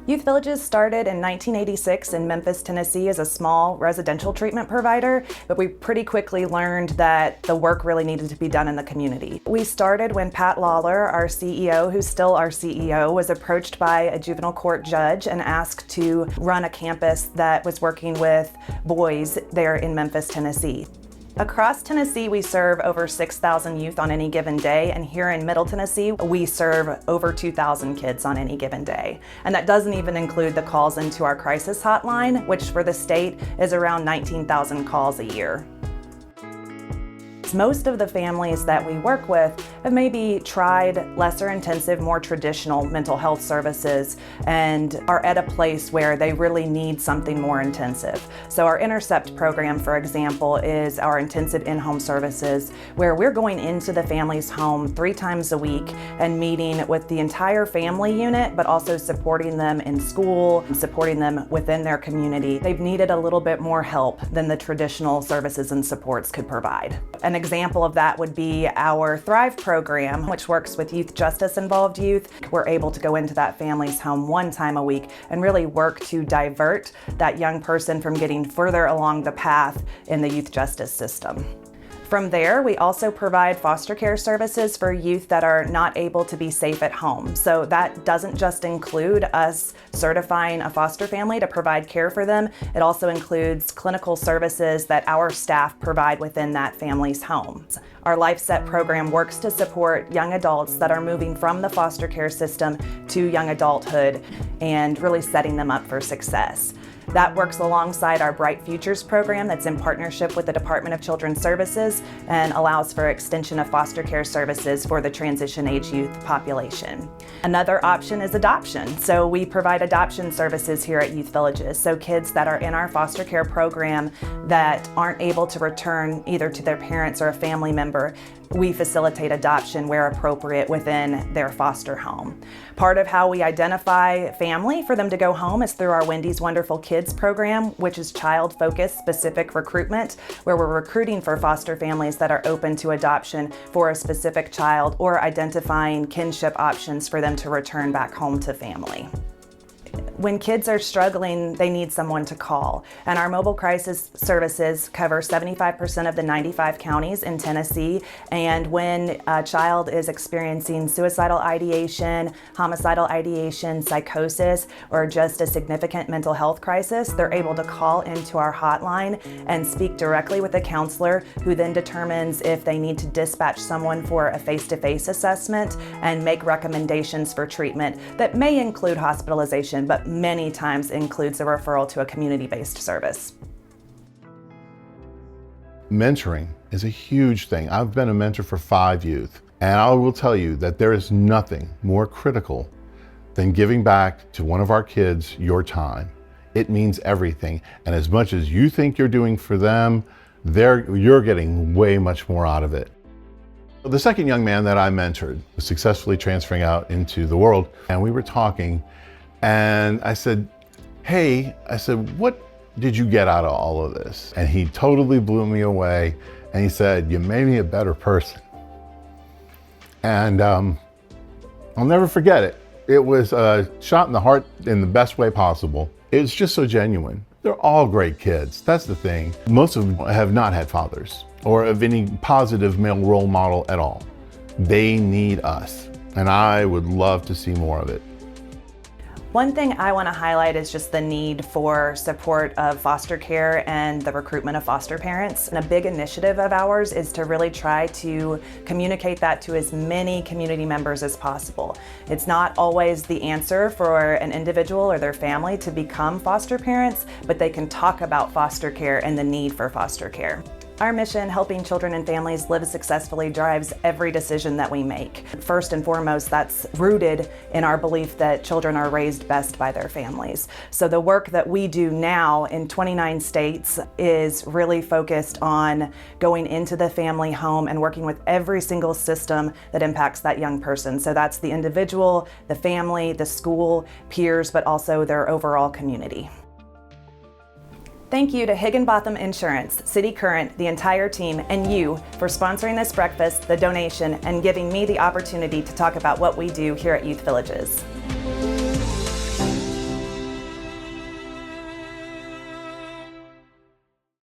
Youth Villages started in 1986 in Memphis, Tennessee as a small residential treatment provider, but we pretty quickly learned that the work really needed to be done in the community. We started when Pat Lawler, our CEO, who's still our CEO, was approached by a juvenile court judge and asked to run a campus that was working with boys there in Memphis, Tennessee. Across Tennessee, we serve over 6,000 youth on any given day, and here in Middle Tennessee, we serve over 2,000 kids on any given day. And that doesn't even include the calls into our crisis hotline, which for the state is around 19,000 calls a year. Most of the families that we work with have maybe tried lesser intensive, more traditional mental health services and are at a place where they really need something more intensive. So our Intercept program, for example, is our intensive in-home services where we're going into the family's home 3 times a week and meeting with the entire family unit, but also supporting them in school, supporting them within their community. They've needed a little bit more help than the traditional services and supports could provide. An example of that would be our Thrive program, which works with youth justice involved youth. We're able to go into that family's home 1 time a week and really work to divert that young person from getting further along the path in the youth justice system. From there, we also provide foster care services for youth that are not able to be safe at home. So that doesn't just include us certifying a foster family to provide care for them. It also includes clinical services that our staff provide within that family's home. Our LifeSet program works to support young adults that are moving from the foster care system to young adulthood and really setting them up for success. That works alongside our Bright Futures program that's in partnership with the Department of Children's Services and allows for extension of foster care services for the transition age youth population. Another option is adoption. So we provide adoption services here at Youth Villages. So kids that are in our foster care program that aren't able to return either to their parents or a family member, we facilitate adoption where appropriate within their foster home. Part of how we identify family for them to go home is through our Wendy's Wonderful Kids program, which is child-focused specific recruitment, where we're recruiting for foster families that are open to adoption for a specific child or identifying kinship options for them to return back home to family. When kids are struggling, they need someone to call. And our mobile crisis services cover 75% of the 95 counties in Tennessee. And when a child is experiencing suicidal ideation, homicidal ideation, psychosis, or just a significant mental health crisis, they're able to call into our hotline and speak directly with a counselor who then determines if they need to dispatch someone for a face-to-face assessment and make recommendations for treatment that may include hospitalization, but many times includes a referral to a community-based service. Mentoring is a huge thing. I've been a mentor for 5 youth, and I will tell you that there is nothing more critical than giving back to one of our kids your time. It means everything, and as much as you think you're doing for them, you're getting way much more out of it. The second young man that I mentored was successfully transferring out into the world, and we were talking. And I said, hey, what did you get out of all of this? And he totally blew me away. And he said, you made me a better person. And I'll never forget it. It was a shot in the heart in the best way possible. It's just so genuine. They're all great kids. That's the thing. Most of them have not had fathers or of any positive male role model at all. They need us. And I would love to see more of it. One thing I want to highlight is just the need for support of foster care and the recruitment of foster parents. And a big initiative of ours is to really try to communicate that to as many community members as possible. It's not always the answer for an individual or their family to become foster parents, but they can talk about foster care and the need for foster care. Our mission, helping children and families live successfully, drives every decision that we make. First and foremost, that's rooted in our belief that children are raised best by their families. So the work that we do now in 29 states is really focused on going into the family home and working with every single system that impacts that young person. So that's the individual, the family, the school, peers, but also their overall community. Thank you to Higginbotham Insurance, City Current, the entire team, and you for sponsoring this breakfast, the donation, and giving me the opportunity to talk about what we do here at Youth Villages.